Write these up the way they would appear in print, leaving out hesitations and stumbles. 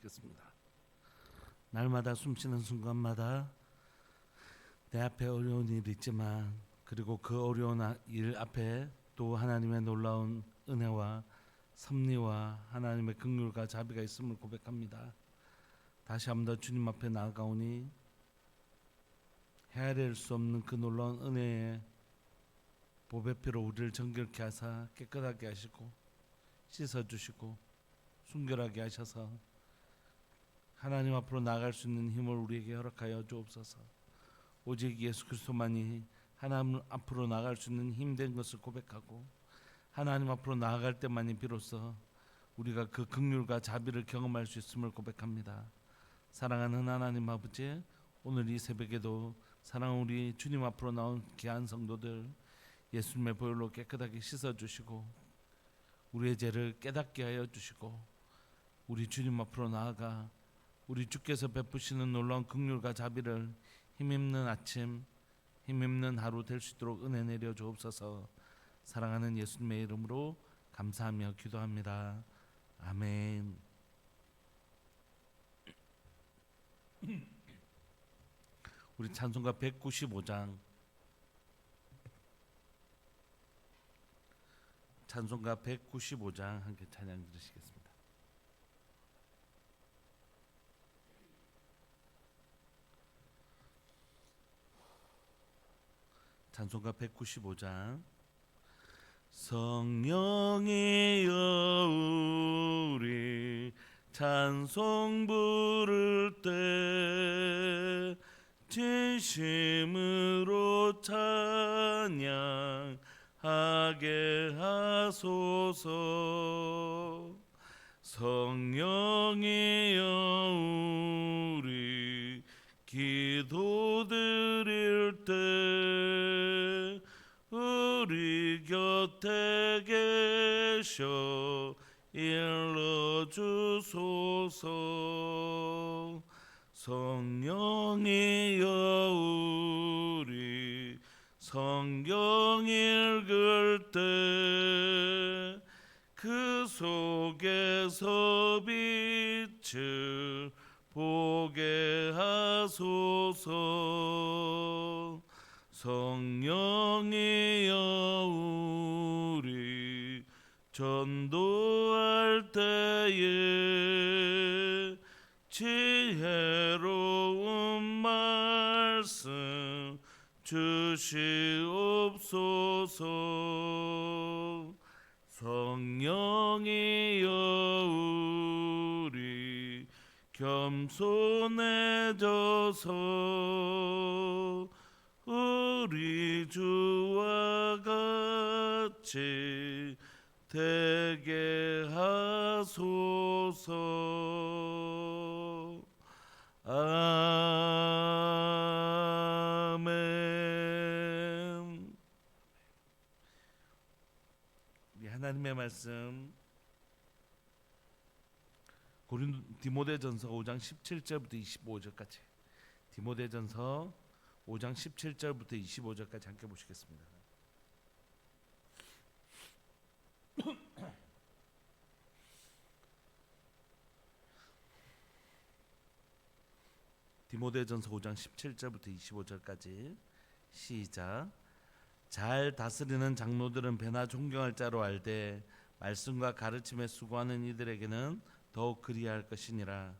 기도하시겠습니다. 날마다 숨쉬는 순간마다 내 앞에 어려운 일이 있지만 그리고 그 어려운 일 앞에 또 하나님의 놀라운 은혜와 섭리와 하나님의 긍휼과 자비가 있음을 고백합니다. 다시 한 번 더 주님 앞에 나아가오니 헤아릴 수 없는 그 놀라운 은혜의 보배 피로 우리를 정결케 하사 깨끗하게 하시고 씻어주시고 순결하게 하셔서 하나님 앞으로 나아갈 수 있는 힘을 우리에게 허락하여 주옵소서. 오직 예수 그리스도만이 하나님 앞으로 나아갈 수 있는 힘된 것을 고백하고 하나님 앞으로 나아갈 때만이 비로소 우리가 그 긍휼과 자비를 경험할 수 있음을 고백합니다. 사랑하는 하나님 아버지, 오늘 이 새벽에도 사랑하는 우리 주님 앞으로 나온 귀한 성도들 예수님의 보혈로 깨끗하게 씻어주시고 우리의 죄를 깨닫게 하여 주시고 우리 주님 앞으로 나아가 우리 주께서 베푸시는 놀라운 긍휼과 자비를 힘입는 아침, 힘입는 하루 될 수 있도록 은혜 내려 주옵소서. 사랑하는 예수님의 이름으로 감사하며 기도합니다. 아멘. 우리 찬송가 195장 찬송가 195장 함께 찬양 들으시겠습니다. 찬송가 195장 성령이여 우리 찬송 부를 때 진심으로 찬양하게 하소서. 성령이여 우리 기도 드릴 때 우리 곁에 계셔 일러주소서. 성령이여 우리 성경 읽을 때 그 속에서 빛을 보게 하소서. 성령이여 우리 전도할 때에 지혜로운 말씀 주시옵소서. 성령이여 우리 겸손해져서 우리 주와 같이 되게 하소서. 아멘. 우리 하나님의 말씀 디모데전서 5장 17절부터 25절까지 디모데전서 5장 17절부터 25절까지 함께 보시겠습니다. 디모데전서 5장 17절부터 25절까지 시작. 잘 다스리는 장로들은 배나 존경할 자로 알되 말씀과 가르침에 수고하는 이들에게는 더욱 그리할 것이니라.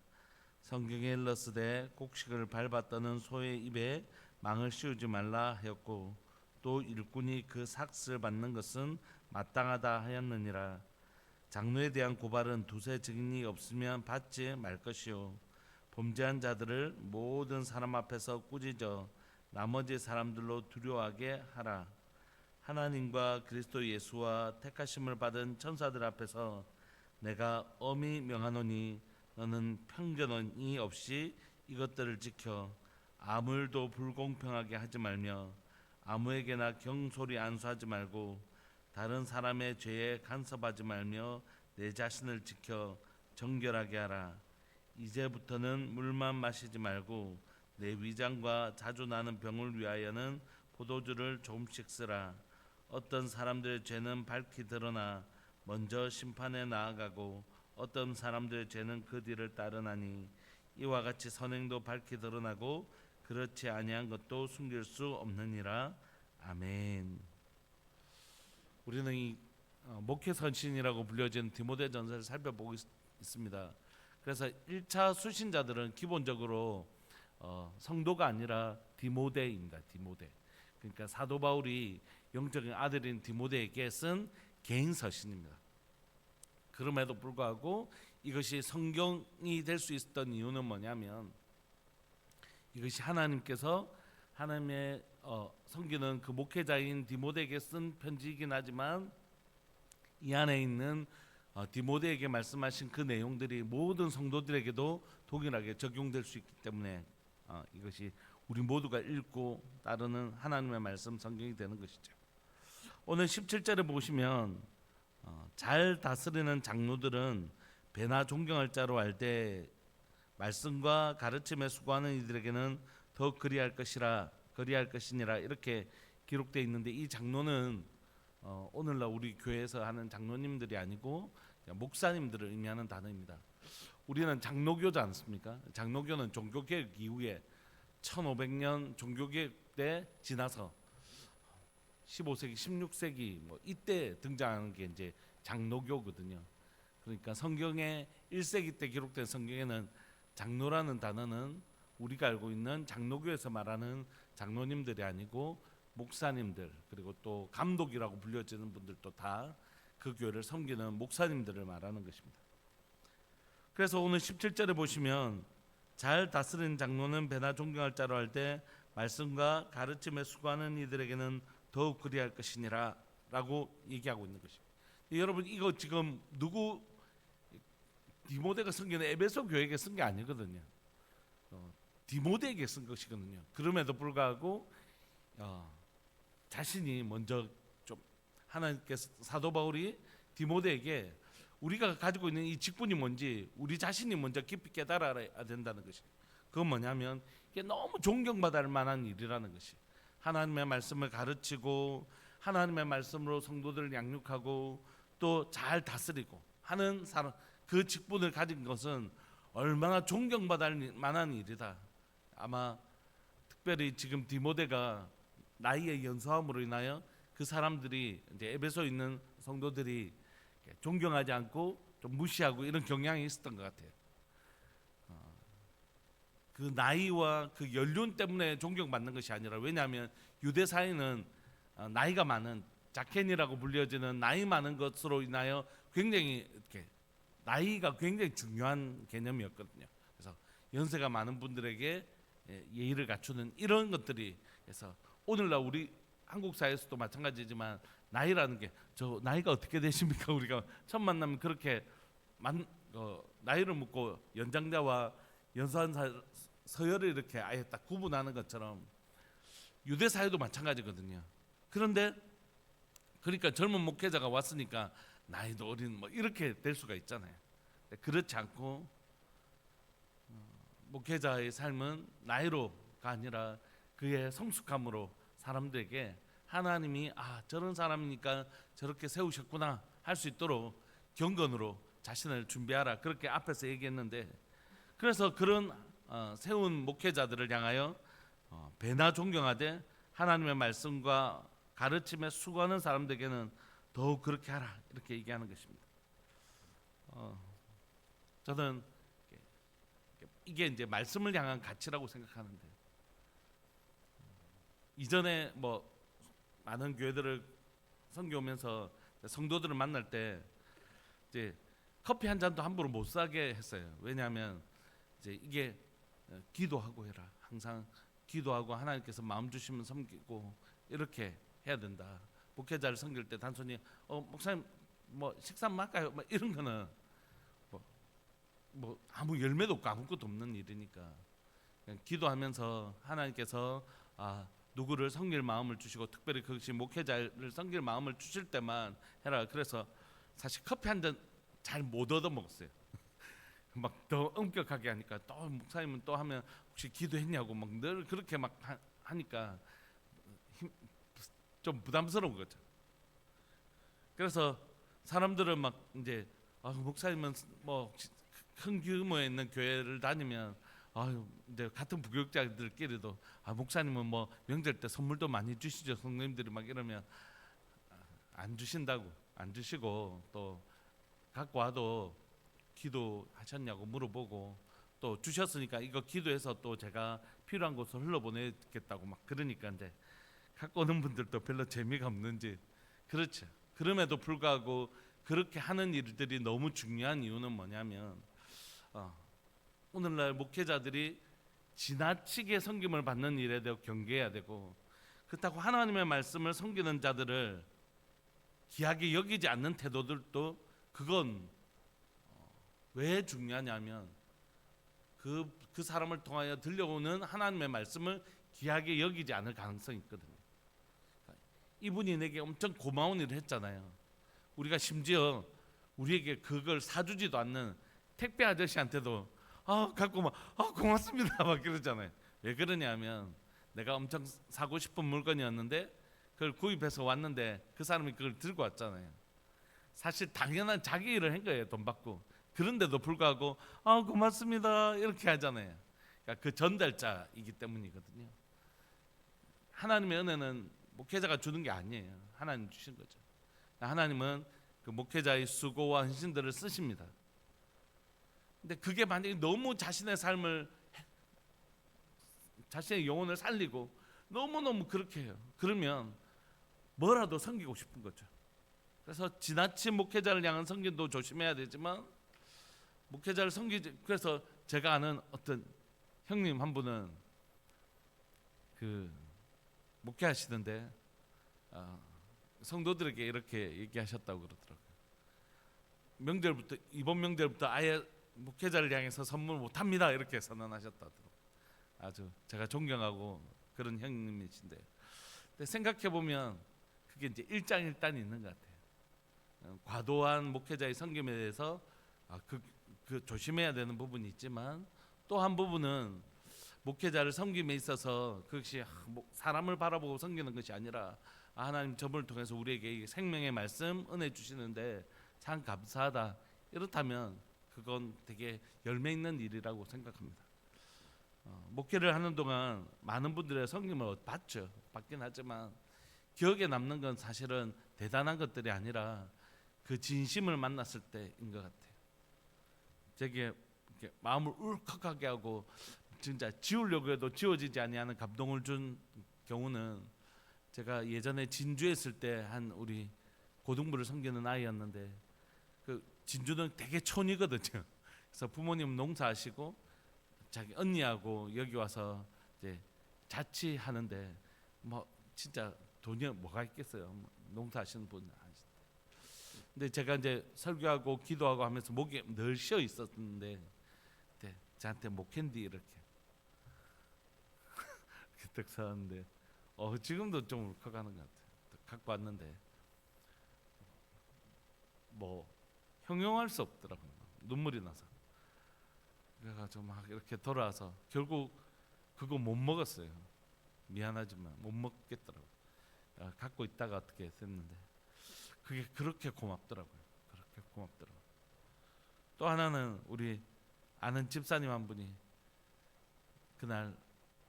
성경에 일렀으되 곡식을 밟아 떠는 소의 입에 망을 씌우지 말라 하였고 또 일꾼이 그 삭슬 받는 것은 마땅하다 하였느니라. 장로에 대한 고발은 두세 증인이 없으면 받지 말 것이요 범죄한 자들을 모든 사람 앞에서 꾸짖어 나머지 사람들로 두려워하게 하라. 하나님과 그리스도 예수와 택하심을 받은 천사들 앞에서 내가 엄히 명하노니 너는 편견이 없이 이것들을 지켜 아무일도 불공평하게 하지 말며 아무에게나 경솔히 안수하지 말고 다른 사람의 죄에 간섭하지 말며 내 자신을 지켜 정결하게 하라. 이제부터는 물만 마시지 말고 내 위장과 자주 나는 병을 위하여는 포도주를 조금씩 쓰라. 어떤 사람들의 죄는 밝히 드러나 먼저 심판에 나아가고 어떤 사람들의 죄는 그 뒤를 따르나니 이와 같이 선행도 밝히 드러나고 그렇지 아니한 것도 숨길 수 없느니라. 아멘. 우리는 이 목회 선신이라고 불려진 디모데전서를 살펴보고 있습니다. 그래서 1차 수신자들은 기본적으로 성도가 아니라 디모데입니다. 디모데. 그러니까 사도 바울이 영적인 아들인 디모데에게 쓴 개인 서신입니다. 그럼에도 불구하고 이것이 성경이 될 수 있었던 이유는 뭐냐면 이것이 하나님께서 하나님의 섬기는 그 목회자인 디모데에게 쓴 편지이긴 하지만 이 안에 있는 디모데에게 말씀하신 그 내용들이 모든 성도들에게도 동일하게 적용될 수 있기 때문에 이것이 우리 모두가 읽고 따르는 하나님의 말씀 성경이 되는 것이죠. 오늘 17절에 보시면 잘 다스리는 장로들은 배나 존경할 자로 알되 말씀과 가르침에 수고하는 이들에게는 더욱 그리할 것이니라 이렇게 기록되어 있는데 이 장로는 오늘날 우리 교회에서 하는 장로님들이 아니고 목사님들을 의미하는 단어입니다. 우리는 장로교지 않습니까? 장로교는 종교개혁 이후에 1500년 종교개혁 때 지나서 15세기, 16세기 뭐 이때 등장하는 게 이제 장로교거든요. 그러니까 성경의 1세기 때 기록된 성경에는 장로라는 단어는 우리가 알고 있는 장로교에서 말하는 장로님들이 아니고 목사님들 그리고 또 감독이라고 불려지는 분들도 다 그 교회를 섬기는 목사님들을 말하는 것입니다. 그래서 오늘 17절에 보시면 잘 다스리는 장로는 배나 존경할 자로 할 때 말씀과 가르침에 수고하는 이들에게는 더욱 그리할 것이니라 라고 얘기하고 있는 것입니다. 여러분 이거 지금 누구 디모데가 섬기는 에베소 교회에게 쓴 게 아니거든요. 디모데에게 쓴 것이거든요. 그럼에도 불구하고 자신이 먼저 좀 하나님께서 사도 바울이 디모데에게 우리가 가지고 있는 이 직분이 뭔지 우리 자신이 먼저 깊이 깨달아야 된다는 것이. 그건 뭐냐면 이게 너무 존경받을 만한 일이라는 것이. 하나님의 말씀을 가르치고 하나님의 말씀으로 성도들을 양육하고 또 잘 다스리고 하는 사람 그 직분을 가진 것은 얼마나 존경받을 만한 일이다. 아마 특별히 지금 디모데가 나이의 연소함으로 인하여 그 사람들이 이제 에베소에 있는 성도들이 존경하지 않고 좀 무시하고 이런 경향이 있었던 것 같아요. 그 나이와 그 연륜 때문에 존경받는 것이 아니라 왜냐하면 유대 사회는 나이가 많은 자켄이라고 불려지는 나이 많은 것으로 인하여 굉장히 이렇게 나이가 굉장히 중요한 개념이었거든요. 그래서 연세가 많은 분들에게 예의를 갖추는 이런 것들이 그래서 오늘날 우리 한국 사회에서도 마찬가지지만 나이라는 게 저 나이가 어떻게 되십니까? 우리가 처음 만나면 그렇게 나이를 묻고 연장자와 연소한 서열을 이렇게 아예 딱 구분하는 것처럼 유대 사회도 마찬가지거든요. 그런데 그러니까 젊은 목회자가 왔으니까 나이도 어린 뭐 이렇게 될 수가 있잖아요. 그렇지 않고 목회자의 삶은 나이로가 아니라 그의 성숙함으로 사람들에게 하나님이 저런 사람이니까 저렇게 세우셨구나 할 수 있도록 경건으로 자신을 준비하라 그렇게 앞에서 얘기했는데 그래서 그런 세운 목회자들을 향하여 배나 존경하되 하나님의 말씀과 가르침에 수고하는 사람들에게는 더욱 그렇게 하라 이렇게 얘기하는 것입니다. 저는 이게 이제 말씀을 향한 가치라고 생각하는데 이전에 뭐 많은 교회들을 섬겨오면서 성도들을 만날 때 이제 커피 한 잔도 함부로 못 사게 했어요. 왜냐하면 이제 이게 기도하고 해라. 항상 기도하고 하나님께서 마음 주시면 섬기고 이렇게 해야 된다. 목회자를 섬길 때 단순히 목사님 뭐 식사 할까요? 뭐 이런 거는 뭐 아무 열매도 없고 아무것도 없는 일이니까 그냥 기도하면서 하나님께서 누구를 섬길 마음을 주시고 특별히 그것이 목회자를 섬길 마음을 주실 때만 해라. 그래서 사실 커피 한 잔 잘 못 얻어 먹었어요. 막 더 엄격하게 하니까 또 목사님은 또 하면 혹시 기도했냐고 막 늘 그렇게 막 하니까 좀 부담스러운 거죠. 그래서 사람들은 막 이제 목사님은 뭐 큰 규모에 있는 교회를 다니면 이제 같은 부교육자들끼리도 목사님은 뭐 명절 때 선물도 많이 주시죠. 성도님들이 막 이러면 안 주신다고, 안 주시고, 또 갖고 와도 기도하셨냐고 물어보고, 또 주셨으니까 이거 기도해서 또 제가 필요한 곳을 흘러보내겠다고 막 그러니까 이제 갖고 오는 분들도 별로 재미가 없는지. 그렇죠. 그럼에도 불구하고 그렇게 하는 일들이 너무 중요한 이유는 뭐냐면 오늘날 목회자들이 지나치게 섬김을 받는 일에 대해 경계해야 되고, 그렇다고 하나님의 말씀을 섬기는 자들을 귀하게 여기지 않는 태도들도, 그건 왜 중요하냐면 그 사람을 통하여 들려오는 하나님의 말씀을 귀하게 여기지 않을 가능성이 있거든요. 이분이 내게 엄청 고마운 일을 했잖아요. 우리가 심지어 우리에게 그걸 사주지도 않는 택배 아저씨한테도 갖고 막 고맙습니다 막 그러잖아요. 왜 그러냐면 내가 엄청 사고 싶은 물건이었는데 그걸 구입해서 왔는데 그 사람이 그걸 들고 왔잖아요. 사실 당연한 자기 일을 한 거예요. 돈 받고. 그런데도 불구하고 고맙습니다 이렇게 하잖아요. 그러니까 그 전달자이기 때문이거든요. 하나님의 은혜는 목회자가 주는 게 아니에요. 하나님 주신 거죠. 하나님은 그 목회자의 수고와 헌신들을 쓰십니다. 근데 그게 만약에 너무 자신의 삶을, 자신의 영혼을 살리고 너무너무 그렇게 해요. 그러면 뭐라도 섬기고 싶은 거죠. 그래서 지나친 목회자를 향한 섬김도 조심해야 되지만, 목회자를 섬기지. 그래서 제가 아는 어떤 형님 한 분은 그 목회하시는데 성도들에게 이렇게 얘기하셨다고 그러더라고요. 명절부터, 이번 명절부터 아예 목회자를 향해서 선물 못합니다 이렇게 선언하셨다더라고요. 아주 제가 존경하고 그런 형님이신데, 근데 생각해 보면 그게 이제 일장일단이 있는 것 같아요. 과도한 목회자의 섬김에 대해서 그 조심해야 되는 부분이 있지만, 또 한 부분은 목회자를 섬김에 있어서 그것이 사람을 바라보고 섬기는 것이 아니라 하나님 저분을 통해서 우리에게 생명의 말씀 은혜 주시는데 참 감사하다, 이렇다면 그건 되게 열매 있는 일이라고 생각합니다. 목회를 하는 동안 많은 분들의 섬김을 받긴 하지만 기억에 남는 건 사실은 대단한 것들이 아니라 그 진심을 만났을 때인 것 같아요. 되게 마음을 울컥하게 하고 진짜 지우려고 해도 지워지지 아니하는 감동을 준 경우는, 제가 예전에 진주에 있을 때 한 우리 고등부를 섬기는 아이였는데, 그 진주는 되게 촌이거든요. 그래서 부모님 농사하시고 자기 언니하고 여기 와서 이제 자취하는데 뭐 진짜 돈이 뭐가 있겠어요. 농사하시는 분 아시죠? 근데 제가 이제 설교하고 기도하고 하면서 목이 늘 쉬어 있었는데 저한테 목캔디 이렇게 딱 사는데 지금도 좀 울컥하는 것 같아요. 갖고 왔는데 뭐 형용할 수 없더라고요. 눈물이 나서. 그래가지고 막 이렇게 돌아와서 결국 그거 못 먹었어요. 미안하지만 못 먹겠더라고요. 갖고 있다가 어떻게 했는데 그게 그렇게 고맙더라고요. 그렇게 고맙더라고요. 또 하나는 우리 아는 집사님 한 분이 그날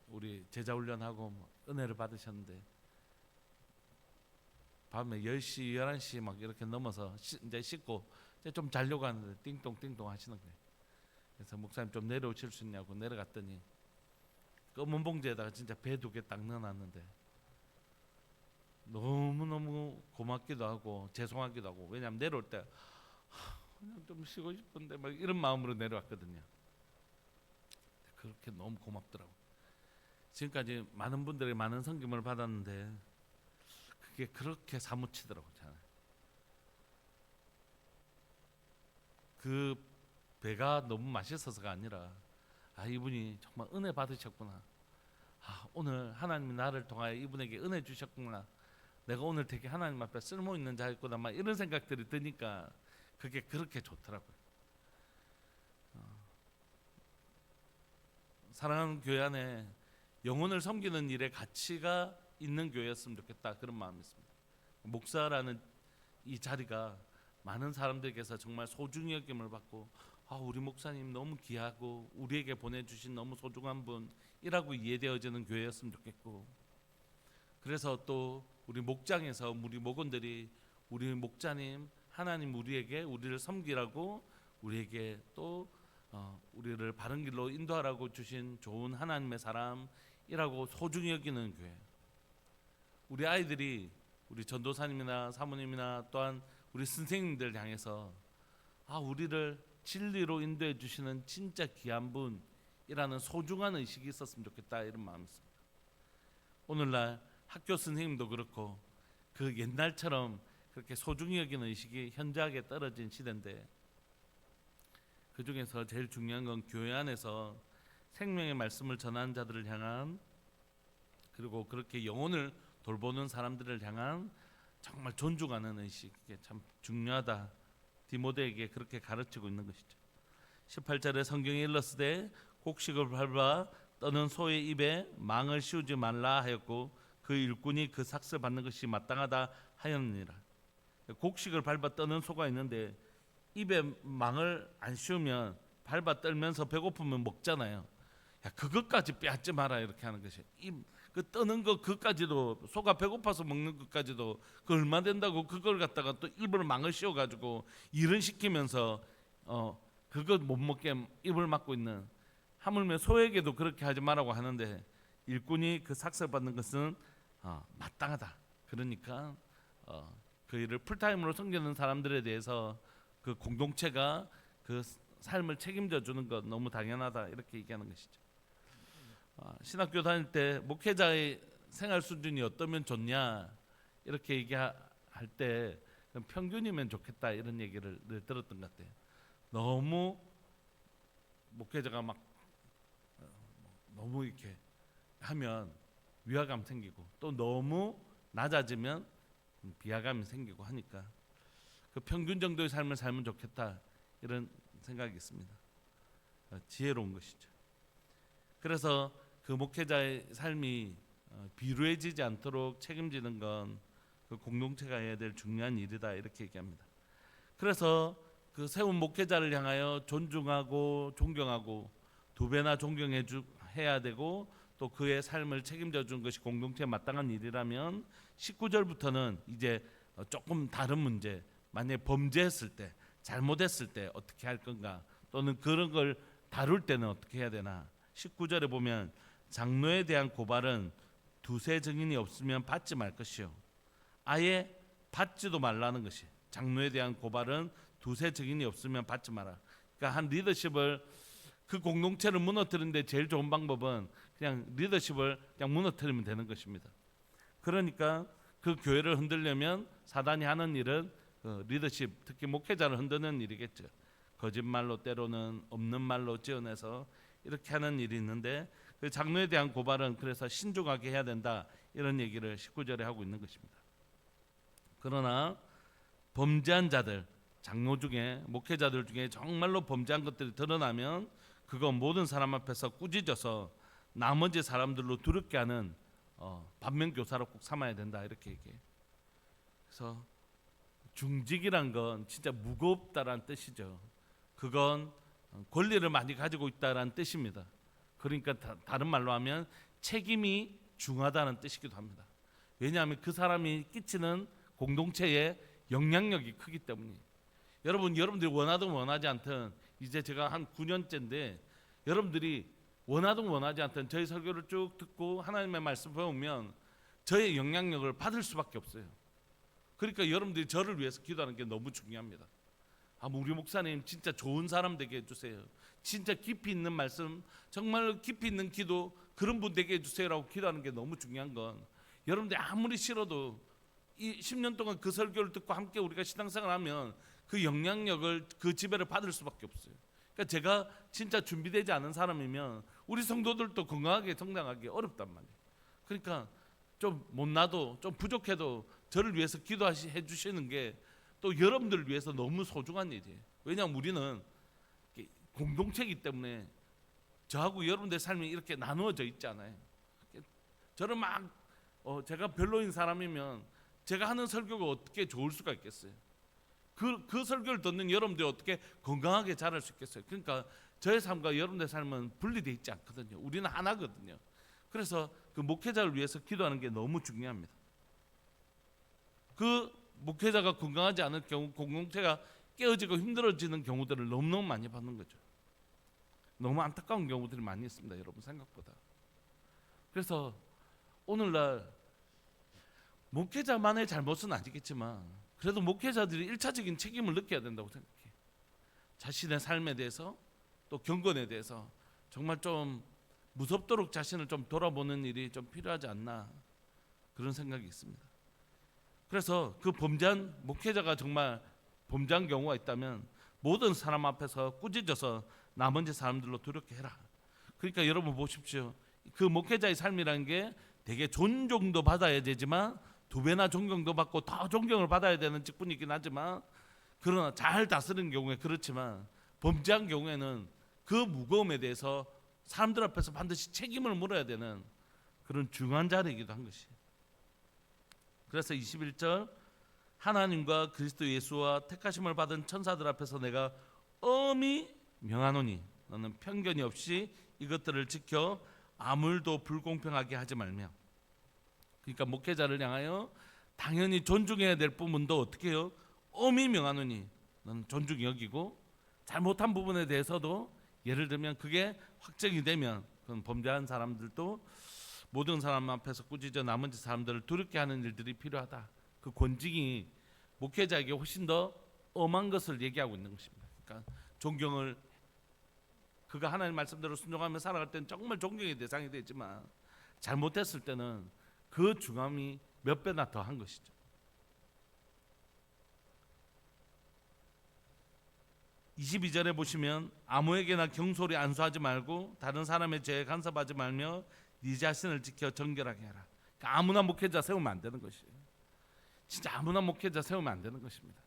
우리 제자 훈련하고 은혜를 받으셨는데 밤에 10시, 11시 막 이렇게 넘어서 이제 씻고 이제 좀 자려고 하는데 띵동띵동 하시는 거예요. 그래서 목사님 좀 내려오실 수 있냐고 내려갔더니 검은 봉지에다가 진짜 배 2개 딱 넣어놨는데 너무너무 고맙기도 하고 죄송하기도 하고, 왜냐하면 내려올 때 그냥 좀 쉬고 싶은데 막 이런 마음으로 내려왔거든요. 그렇게 너무 고맙더라고. 지금까지 많은 분들의 많은 섬김을 받았는데 그게 그렇게 사무치더라고. 그 배가 너무 맛있어서가 아니라 이분이 정말 은혜 받으셨구나. 오늘 하나님이 나를 통하여 이분에게 은혜 주셨구나. 내가 오늘 되게 하나님 앞에 쓸모 있는 자였구나. 막 이런 생각들이 드니까 그게 그렇게 좋더라고요. 사랑하는 교회 안에 영혼을 섬기는 일에 가치가 있는 교회였으면 좋겠다, 그런 마음이 있습니다. 목사라는 이 자리가 많은 사람들께서 정말 소중히 여김을 받고 우리 목사님 너무 귀하고 우리에게 보내주신 너무 소중한 분이라고 이해되어지는 교회였으면 좋겠고, 그래서 또 우리 목장에서 우리 목원들이 우리 목자님 하나님 우리를 섬기라고 우리에게 또 우리를 바른 길로 인도하라고 주신 좋은 하나님의 사람이라고 소중히 여기는 교회. 우리 아이들이 우리 전도사님이나 사모님이나 또한 우리 선생님들 향해서 우리를 진리로 인도해 주시는 진짜 귀한 분이라는 소중한 의식이 있었으면 좋겠다, 이런 마음이 있습니다. 오늘날 학교 선생님도 그렇고 그 옛날처럼 그렇게 소중히 여기는 의식이 현저하게 떨어진 시대인데, 그 중에서 제일 중요한 건 교회 안에서 생명의 말씀을 전하는 자들을 향한, 그리고 그렇게 영혼을 돌보는 사람들을 향한 정말 존중하는 의식, 이게 참 중요하다. 디모데에게 그렇게 가르치고 있는 것이죠. 18절에 성경에 일렀으되 곡식을 밟아 떠는 소의 입에 망을 씌우지 말라 하였고 그 일꾼이 그 삭을 받는 것이 마땅하다 하였느니라. 곡식을 밟아 떠는 소가 있는데 입에 망을 안 씌우면 밟아 떨면서 배고프면 먹잖아요. 그것까지 빼앗지 마라, 이렇게 하는 것이. 그 떠는 거 그까지도, 소가 배고파서 먹는 것까지도 그 얼마 된다고 그걸 갖다가 또 입을 망을 씌워 가지고 일을 시키면서 그거 못 먹게 입을 막고 있는, 하물며 소에게도 그렇게 하지 말라고 하는데 일꾼이 그 삭을 받는 것은 마땅하다. 그러니까 그 일을 풀타임으로 섬기는 사람들에 대해서 그 공동체가 그 삶을 책임져 주는 것 너무 당연하다, 이렇게 얘기하는 것이죠. 신학교 다닐 때 목회자의 생활 수준이 어떠면 좋냐 이렇게 얘기할 때 평균이면 좋겠다, 이런 얘기를 늘 들었던 것 같아요. 너무 목회자가 막 너무 이렇게 하면 위화감 생기고, 또 너무 낮아지면 비하감이 생기고 하니까 그 평균 정도의 삶을 살면 좋겠다, 이런 생각이 있습니다. 지혜로운 것이죠. 그래서 그 목회자의 삶이 비루해지지 않도록 책임지는 건 그 공동체가 해야 될 중요한 일이다, 이렇게 얘기합니다. 그래서 그 세운 목회자를 향하여 존중하고 존경하고 두 배나 존경해야 되고 또 그의 삶을 책임져 준 것이 공동체에 마땅한 일이라면 19절부터는 이제 조금 다른 문제, 만약에 범죄했을 때, 잘못했을 때 어떻게 할 건가, 또는 그런 걸 다룰 때는 어떻게 해야 되나. 19절에 보면 장로에 대한 고발은 두세 증인이 없으면 받지 말 것이요, 아예 받지도 말라는 것이. 장로에 대한 고발은 두세 증인이 없으면 받지 마라. 그러니까 한 리더십을, 그 공동체를 무너뜨리는데 제일 좋은 방법은 그냥 리더십을 그냥 무너뜨리면 되는 것입니다. 그러니까 그 교회를 흔들려면 사단이 하는 일은 그 리더십, 특히 목회자를 흔드는 일이겠죠. 거짓말로, 때로는 없는 말로 지어내서 이렇게 하는 일이 있는데, 그 장로에 대한 고발은 그래서 신중하게 해야 된다, 이런 얘기를 19절에 하고 있는 것입니다. 그러나 범죄한 자들, 장로 중에, 목회자들 중에 정말로 범죄한 것들이 드러나면 그거 모든 사람 앞에서 꾸짖어서 나머지 사람들로 두렵게 하는 반면교사로 꼭 삼아야 된다, 이렇게 얘기해요. 그래서 중직이란 건 진짜 무겁다라는 뜻이죠. 그건 권리를 많이 가지고 있다라는 뜻입니다. 그러니까 다른 말로 하면 책임이 중하다는 뜻이기도 합니다. 왜냐하면 그 사람이 끼치는 공동체의 영향력이 크기 때문이에요. 여러분들이 원하든 원하지 않든, 이제 제가 한 9년째인데 여러분들이 원하든 원하지 않든 저희 설교를 쭉 듣고 하나님의 말씀 배우면 저의 영향력을 받을 수밖에 없어요. 그러니까 여러분들이 저를 위해서 기도하는 게 너무 중요합니다. 우리 목사님 진짜 좋은 사람 되게 해주세요, 진짜 깊이 있는 말씀, 정말 깊이 있는 기도, 그런 분 되게 해주세요라고 기도하는 게 너무 중요한 건, 여러분들이 아무리 싫어도 이 10년 동안 그 설교를 듣고 함께 우리가 신앙생활을 하면 그 영향력을, 그 지배를 받을 수밖에 없어요. 그러니까 제가 진짜 준비되지 않은 사람이면 우리 성도들도 건강하게 성장하기 어렵단 말이에요. 그러니까 좀 못나도, 좀 부족해도 저를 위해서 기도해 주시는 게 또 여러분들을 위해서 너무 소중한 일이에요. 왜냐하면 우리는 공동체이기 때문에 저하고 여러분들의 삶이 이렇게 나누어져 있잖아요. 저는 막 제가 별로인 사람이면 제가 하는 설교가 어떻게 좋을 수가 있겠어요. 그 설교를 듣는 여러분들이 어떻게 건강하게 자랄 수 있겠어요? 그러니까 저의 삶과 여러분의 삶은 분리되어 있지 않거든요. 우리는 하나거든요. 그래서 그 목회자를 위해서 기도하는 게 너무 중요합니다. 그 목회자가 건강하지 않을 경우 공동체가 깨어지고 힘들어지는 경우들을 너무너무 많이 받는 거죠. 너무 안타까운 경우들이 많이 있습니다, 여러분 생각보다. 그래서 오늘날 목회자만의 잘못은 아니겠지만 그래도 목회자들이 일차적인 책임을 느껴야 된다고 생각해요. 자신의 삶에 대해서 또 경건에 대해서 정말 좀 무섭도록 자신을 좀 돌아보는 일이 좀 필요하지 않나 그런 생각이 있습니다. 그래서 그 범죄한 목회자가 정말 범죄한 경우가 있다면 모든 사람 앞에서 꾸짖어서 나머지 사람들로 두렵게 해라. 그러니까 여러분 보십시오. 그 목회자의 삶이라는 게 되게 존경도 받아야 되지만 두 배나 존경도 받고 더 존경을 받아야 되는 직분이긴 하지만 그러나 잘 다스리는 경우에 그렇지만 범죄한 경우에는 그 무거움에 대해서 사람들 앞에서 반드시 책임을 물어야 되는 그런 중요한 자리이기도 한 것이. 그래서 21절 하나님과 그리스도 예수와 택하심을 받은 천사들 앞에서 내가 엄히 명하노니 너는 편견이 없이 이것들을 지켜 아무도 불공평하게 하지 말며. 그러니까 목회자를 향하여 당연히 존중해야 될 부분도 어떻게 해요? 엄히 명하노니 너는 존중히 여기고 잘못한 부분에 대해서도 예를 들면 그게 확정이 되면 그건 범죄한 사람들도 모든 사람 앞에서 꾸짖어 나머지 사람들을 두렵게 하는 일들이 필요하다. 그 권징이 목회자에게 훨씬 더 엄한 것을 얘기하고 있는 것입니다. 그러니까 존경을 그가 하나님 말씀대로 순종하며 살아갈 때는 정말 존경의 대상이 되지만 잘못했을 때는 그 중함이 몇 배나 더 한 것이죠. (22절에) 보시면 아무에게나 경솔히 안수하지 말고 다른 사람의 죄에 간섭하지 말며 네 자신을 지켜 정결하게 해라. 그러니까 아무나 목회자 세우면 안 되는 것이에요. 진짜 아무나 목회자 세우면 안 되는 것입니다.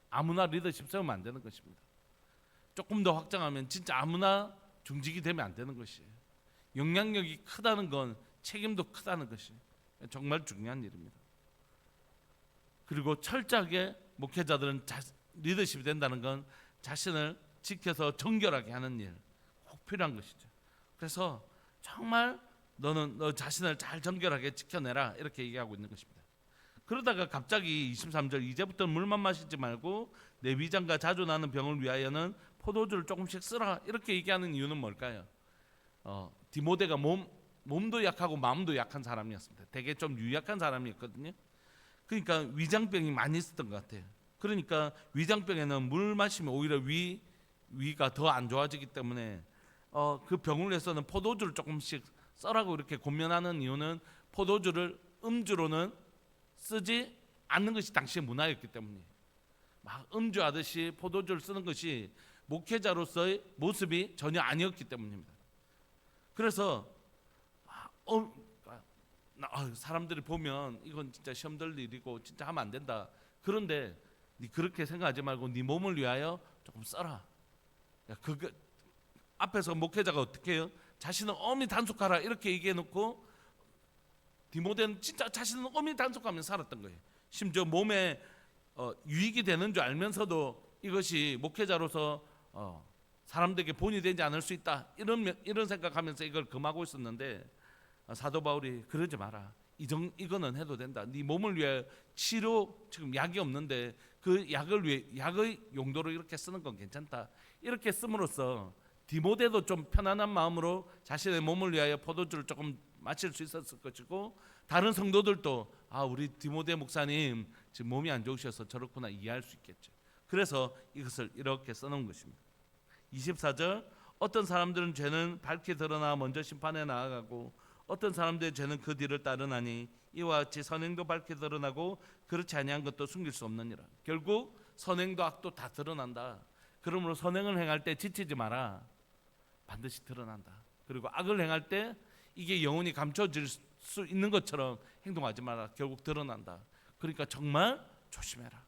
아무나 리더십 세우면 안 되는 것입니다. 조금 더 확장하면 진짜 아무나 중직이 되면 안 되는 것이에요. 영향력이 크다는 건 책임도 크다는 것이 정말 중요한 일입니다. 그리고 철저하게 목회자들은 리더십이 된다는 건 자신을 지켜서 정결하게 하는 일 꼭 필요한 것이죠. 그래서 정말 너는 너 자신을 잘 정결하게 지켜내라 이렇게 얘기하고 있는 것입니다. 그러다가 갑자기 23절 이제부터 물만 마시지 말고 내 위장과 자주 나는 병을 위하여는 포도주를 조금씩 쓰라 이렇게 얘기하는 이유는 뭘까요? 디모데가 몸도 약하고 마음도 약한 사람이었습니다. 되게 좀 유약한 사람이었거든요. 그러니까 위장병이 많이 있었던 것 같아요. 그러니까 위장병에는 물 마시면 오히려 위가 더 안 좋아지기 때문에 그 병을 위해서는 포도주를 조금씩 써라고 이렇게 권면하는 이유는 포도주를 음주로는 쓰지 않는 것이 당시의 문화였기 때문이에요. 막 음주하듯이 포도주를 쓰는 것이 목회자로서의 모습이 전혀 아니었기 때문입니다. 그래서 사람들이 보면 이건 진짜 시험 들 일이고 진짜 하면 안 된다. 그런데 네 그렇게 생각하지 말고 네 몸을 위하여 조금 써라. 그게 앞에서 목회자가 어떻게 해요? 자신은 엄히 단속하라 이렇게 얘기해놓고 디모데는 진짜 자신은 엄히 단속하며 살았던 거예요. 심지어 몸에 유익이 되는 줄 알면서도 이것이 목회자로서 사람들에게 본이 되지 않을 수 있다 이런 생각하면서 이걸 금하고 있었는데 사도 바울이 그러지 마라. 이거는 해도 된다. 네 몸을 위해 치료 지금 약이 없는데 그 약을 위해 약의 용도로 이렇게 쓰는 건 괜찮다. 이렇게 씀으로써 디모데도 좀 편안한 마음으로 자신의 몸을 위하여 포도주를 조금 마실 수 있었을 것이고 다른 성도들도 우리 디모데 목사님 지금 몸이 안 좋으셔서 저렇구나 이해할 수 있겠죠. 그래서 이것을 이렇게 써놓은 것입니다. 24절 어떤 사람들은 죄는 밝히 드러나 먼저 심판에 나아가고 어떤 사람들의 죄는 그 뒤를 따르나니 이와 같이 선행도 밝히 드러나고 그렇지 아니한 것도 숨길 수 없느니라. 결국 선행도 악도 다 드러난다. 그러므로 선행을 행할 때 지치지 마라. 반드시 드러난다. 그리고 악을 행할 때 이게 영원히 감춰질 수 있는 것처럼 행동하지 마라. 결국 드러난다. 그러니까 정말 조심해라.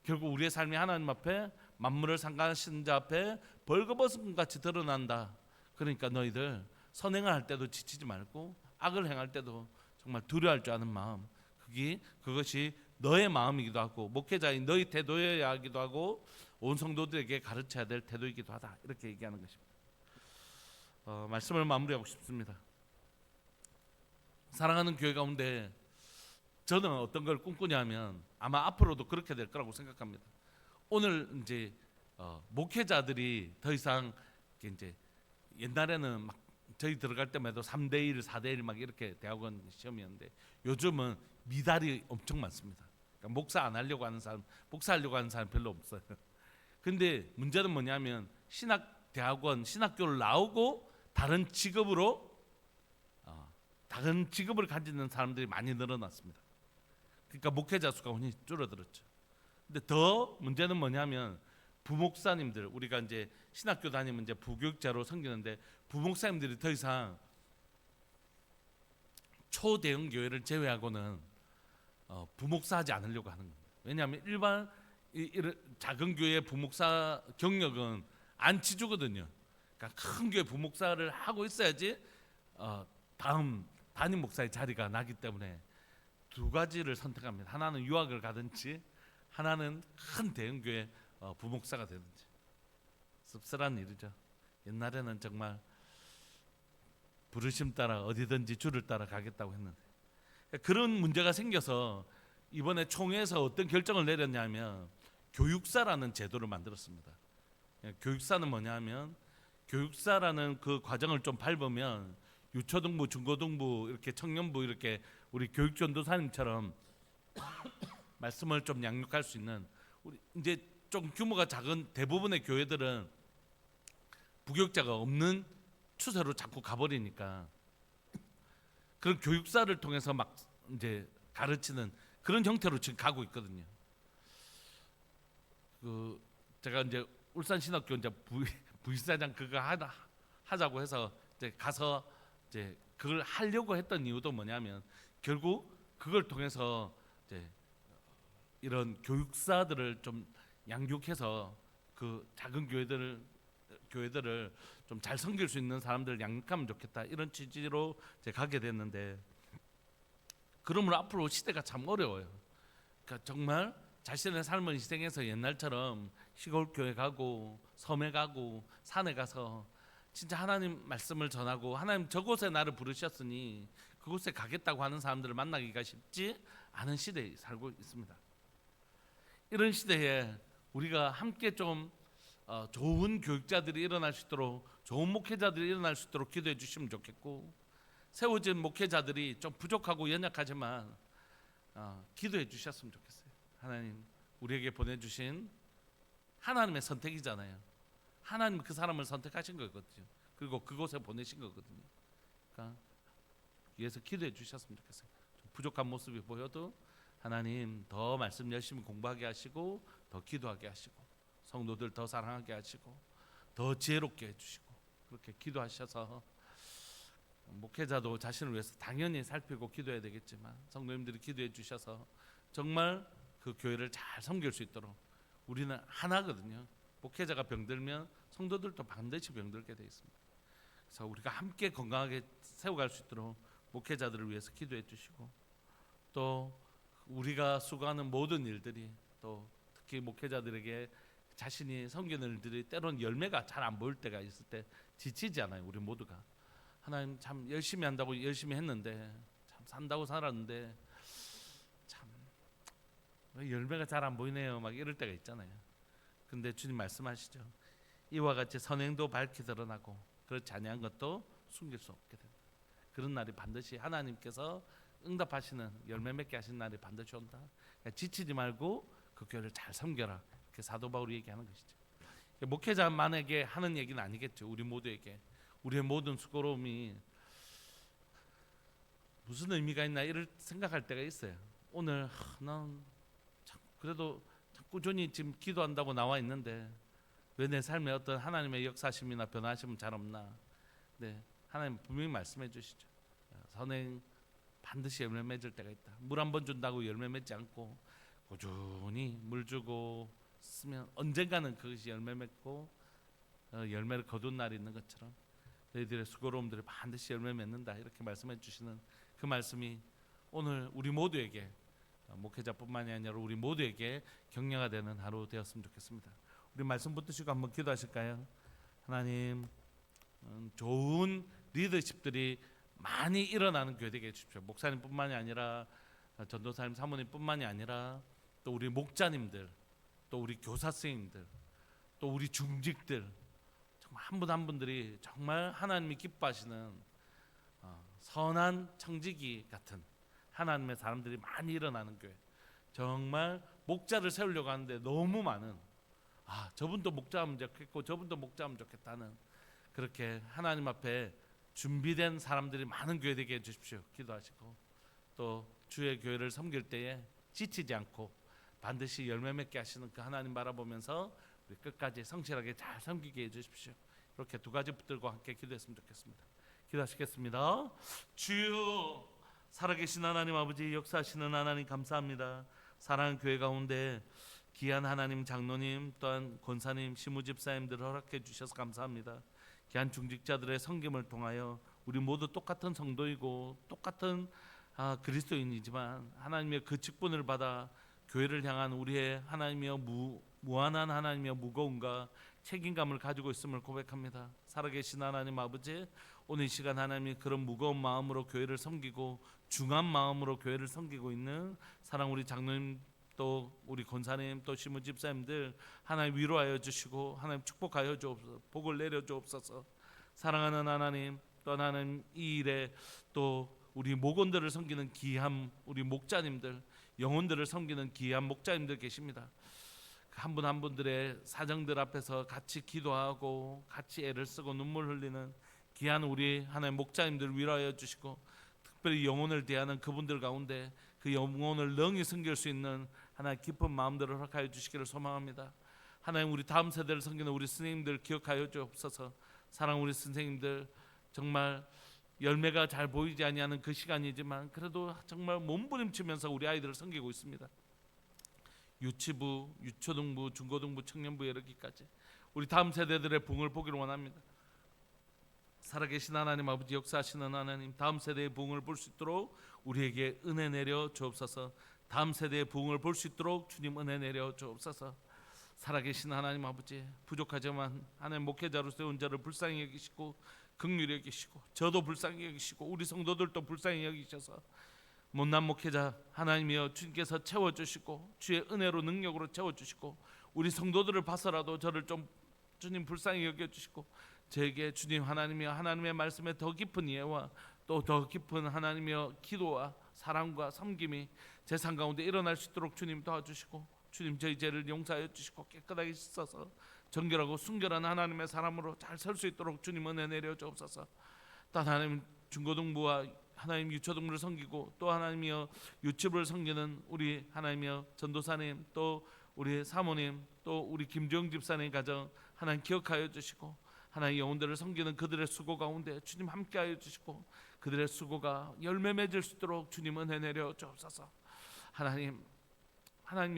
결국 우리의 삶이 하나님 앞에 만물을 상관하시는 자 앞에 벌거벗은 같이 드러난다. 그러니까 너희들 선행을 할 때도 지치지 말고 악을 행할 때도 정말 두려워할 줄 아는 마음 그것이 너의 마음이기도 하고 목회자인 너의 태도여야 하기도 하고 온 성도들에게 가르쳐야 될 태도이기도 하다. 이렇게 얘기하는 것입니다. 말씀을 마무리하고 싶습니다. 사랑하는 교회 가운데 저는 어떤 걸 꿈꾸냐면 아마 앞으로도 그렇게 될 거라고 생각합니다. 오늘 이제 목회자들이 더 이상 이제 옛날에는 막 저희 들어갈 때마다 3대1, 4대1 막 이렇게 대학원 시험이었는데 요즘은 미달이 엄청 많습니다. 그러니까 목사 안 하려고 하는 사람, 목사하려고 하는 사람 별로 없어요. 근데 문제는 뭐냐면 대학원, 신학교를 나오고 다른 직업을 가지는 사람들이 많이 늘어났습니다. 그러니까 목회자 수가 훨씬 줄어들었죠. 근데 더 문제는 뭐냐면 부목사님들, 우리가 이제 신학교 다니면 이제 부교육자로 섬기는데 부목사님들이 더 이상 초대형 교회를 제외하고는 부목사하지 않으려고 하는 겁니다. 왜냐하면 일반 작은 교회 부목사 경력은 안 치주거든요. 그러니까 큰 교회 부목사를 하고 있어야지 다음 담임 목사의 자리가 나기 때문에 두 가지를 선택합니다. 하나는 유학을 가든지 하나는 큰 대형 교회 부목사가 되든지. 씁쓸한 일이죠. 옛날에는 정말 부르심 따라 어디든지 주를 따라 가겠다고 했는데 그런 문제가 생겨서 이번에 총회에서 어떤 결정을 내렸냐면 교육사라는 제도를 만들었습니다. 교육사는 뭐냐면 교육사라는 그 과정을 좀 밟으면 유초등부, 중고등부, 이렇게 청년부 이렇게 우리 교육전도사님처럼 말씀을 좀 양육할 수 있는 우리 이제 좀 규모가 작은 대부분의 교회들은 부교육자가 없는 추세로 자꾸 가버리니까 그런 교육사를 통해서 막 이제 가르치는 그런 형태로 지금 가고 있거든요. 제가 이제 울산신학교 이제 부이사장 그거 하자고 해서 이제 가서 이제 그걸 하려고 했던 이유도 뭐냐면 결국 그걸 통해서 이제 이런 교육사들을 좀 양육해서 그 작은 교회들을 좀 잘 섬길 수 있는 사람들을 양육하면 좋겠다 이런 취지로 이제 가게 됐는데 그러므로 앞으로 시대가 참 어려워요. 그러니까 정말 자신의 삶을 희생해서 옛날처럼 시골 교회 가고 섬에 가고 산에 가서 진짜 하나님 말씀을 전하고 하나님 저곳에 나를 부르셨으니 그곳에 가겠다고 하는 사람들을 만나기가 쉽지 않은 시대에 살고 있습니다. 이런 시대에 우리가 함께 좀 좋은 교육자들이 일어날 수 있도록 좋은 목회자들이 일어날 수 있도록 기도해 주시면 좋겠고 세워진 목회자들이 좀 부족하고 연약하지만 기도해 주셨으면 좋겠어요. 하나님 우리에게 보내주신 하나님의 선택이잖아요. 하나님 그 사람을 선택하신 거거든요. 그리고 그곳에 보내신 거거든요. 그러니까 위해서 기도해 주셨으면 좋겠어요. 좀 부족한 모습이 보여도 하나님 더 말씀 열심히 공부하게 하시고 더 기도하게 하시고 성도들 더 사랑하게 하시고 더 지혜롭게 해주시고 그렇게 기도하셔서 목회자도 자신을 위해서 당연히 살피고 기도해야 되겠지만 성도님들이 기도해 주셔서 정말 그 교회를 잘 섬길 수 있도록 우리는 하나거든요. 목회자가 병들면 성도들도 반드시 병들게 되어 있습니다. 그래서 우리가 함께 건강하게 세워갈 수 있도록 목회자들을 위해서 기도해 주시고 또 우리가 수고하는 모든 일들이 또 특히 목회자들에게 자신이 섬기는 일들이 때로는 열매가 잘 안 보일 때가 있을 때 지치지 않아요. 우리 모두가 하나님 참 열심히 한다고 열심히 했는데 참 산다고 살았는데 참 열매가 잘 안 보이네요. 막 이럴 때가 있잖아요. 근데 주님 말씀하시죠. 이와 같이 선행도 밝게 드러나고 그렇지 아니한 것도 숨길 수 없게 된다. 그런 날이 반드시 하나님께서 응답하시는 열매 맺게 하시는 날이 반드시 온다. 그러니까 지치지 말고 그 교회를 잘 섬겨라. 이렇게 사도 바울이 얘기하는 것이죠. 목회자만에게 하는 얘기는 아니겠죠. 우리 모두에게 우리의 모든 수고로움이 무슨 의미가 있나 이럴 생각할 때가 있어요. 오늘 난 그래도 꾸준히 지금 기도한다고 나와 있는데 왜 내 삶에 어떤 하나님의 역사심이나 변화심은 잘 없나? 네, 하나님 분명히 말씀해 주시죠. 선행 반드시 열매 맺을 때가 있다. 물 한 번 준다고 열매 맺지 않고 꾸준히 물 주고 쓰면 언젠가는 그것이 열매 맺고 열매를 거둔 날이 있는 것처럼 너희들의 수고로움들이 반드시 열매 맺는다. 이렇게 말씀해 주시는 그 말씀이 오늘 우리 모두에게 목회자뿐만이 아니라 우리 모두에게 격려가 되는 하루 되었으면 좋겠습니다. 우리 말씀 붙드시고 한번 기도하실까요? 하나님, 좋은 리더십들이 많이 일어나는 교회 되게 해주십시오. 목사님뿐만이 아니라 전도사님, 사모님뿐만이 아니라 또 우리 목자님들, 또 우리 교사 선생님들, 또 우리 중직들, 정말 한 분 한 분들이 정말 하나님이 기뻐하시는 선한 청지기 같은 하나님의 사람들이 많이 일어나는 교회. 정말 목자를 세우려고 하는데 너무 많은, 저분도 목자하면 좋겠고 저분도 목자하면 좋겠다는, 그렇게 하나님 앞에 준비된 사람들이 많은 교회 되게 해주십시오. 기도하시고 또 주의 교회를 섬길 때에 지치지 않고 반드시 열매 맺게 하시는 그 하나님 바라보면서 우리 끝까지 성실하게 잘 섬기게 해주십시오. 이렇게 두 가지 붙들고 함께 기도했으면 좋겠습니다. 기도하시겠습니다. 주여, 살아계신 하나님 아버지, 역사하시는 하나님 감사합니다. 사랑하는 교회 가운데 귀한 하나님 장로님, 또한 권사님, 시무집사님들을 허락해 주셔서 감사합니다. 귀한 중직자들의 섬김을 통하여 우리 모두 똑같은 성도이고 똑같은 그리스도인이지만 하나님의 그 직분을 받아 교회를 향한 우리의 하나님의 무한한 하나님의 무거움과 책임감을 가지고 있음을 고백합니다. 살아계신 하나님 아버지, 오늘 이 시간 하나님이 그런 무거운 마음으로 교회를 섬기고 중한 마음으로 교회를 섬기고 있는 사랑 우리 장로님, 또 우리 권사님, 또 시무집사님들 하나님 위로하여 주시고 하나님 축복하여 주옵소서. 복을 내려 주옵소서. 사랑하는 하나님, 또 하나님 이 일에 또 우리 목원들을 섬기는 귀한 우리 목자님들, 영혼들을 섬기는 귀한 목자님들 계십니다. 한 분 한 분들의 사정들 앞에서 같이 기도하고 같이 애를 쓰고 눈물 흘리는 귀한 우리 하나님 목자님들 위로하여 주시고, 특별히 영혼을 대하는 그분들 가운데 그 영혼을 능히 섬길 수 있는 하나님 깊은 마음들을 허락하여 주시기를 소망합니다. 하나님, 우리 다음 세대를 섬기는 우리 선생님들 기억하여 주옵소서. 사랑 우리 선생님들, 정말 열매가 잘 보이지 아니하는 그 시간이지만 그래도 정말 몸부림치면서 우리 아이들을 섬기고 있습니다. 유치부, 유초등부, 중고등부, 청년부에 이르기까지 우리 다음 세대들의 부흥을 보기를 원합니다. 살아계신 하나님 아버지, 역사하시는 하나님, 다음 세대의 부흥을 볼 수 있도록 우리에게 은혜 내려 주옵소서. 다음 세대의 부흥을 볼 수 있도록 주님 은혜 내려 주옵소서. 살아계신 하나님 아버지, 부족하지만 하나님 목회자로 세운 자를 불쌍히 여기시고 긍휼히 여기시고 저도 불쌍히 여기시고 우리 성도들도 불쌍히 여기셔서 못난 목회자 하나님이여 주님께서 채워주시고 주의 은혜로 능력으로 채워주시고 우리 성도들을 봐서라도 저를 좀 주님 불쌍히 여겨주시고 저에게 주님 하나님이여 하나님의 말씀에 더 깊은 이해와 또 더 깊은 하나님이여 기도와 사랑과 섬김이 제 삶 가운데 일어날 수 있도록 주님 도와주시고, 주님 저희 죄를 용서하여 주시고 깨끗하게 씻어서 정결하고 순결한 하나님의 사람으로 잘 설 수 있도록 주님 은혜 내려 주옵소서. 또 하나님 중고등부와 하나님 유초등부를 섬기고 또 하나님이여 유치부를 섬기는 우리 하나님이여 전도사님, 또 우리 사모님, 또 우리 김주영 집사님 가정 하나님 기억하여 주시고, 하나님 영혼들을 섬기는 그들의 수고 가운데 주님 함께하여 주시고 그들의 수고가 열매 맺을 수 있도록 주님 은혜 내려 주옵소서. 하나님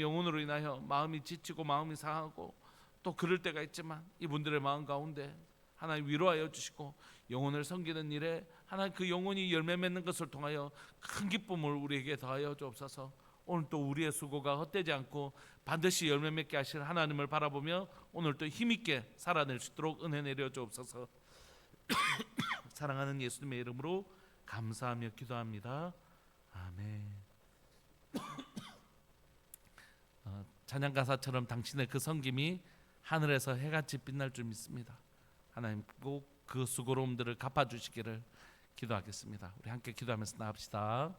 영혼으로 인하여 마음이 지치고 마음이 상하고 또 그럴 때가 있지만 이분들의 마음 가운데 하나님 위로하여 주시고 영혼을 섬기는 일에 하나님 그 영혼이 열매 맺는 것을 통하여 큰 기쁨을 우리에게 더하여 주옵소서. 오늘 또 우리의 수고가 헛되지 않고 반드시 열매 맺게 하실 하나님을 바라보며 오늘 또 힘있게 살아낼 수 있도록 은혜 내려 주옵소서. 사랑하는 예수님의 이름으로 감사하며 기도합니다. 아멘. 찬양 가사처럼 당신의 그 섬김이 하늘에서 해같이 빛날 줄 믿습니다. 하나님 꼭 그 수고로움들을 갚아주시기를 기도하겠습니다. 우리 함께 기도하면서 나갑시다.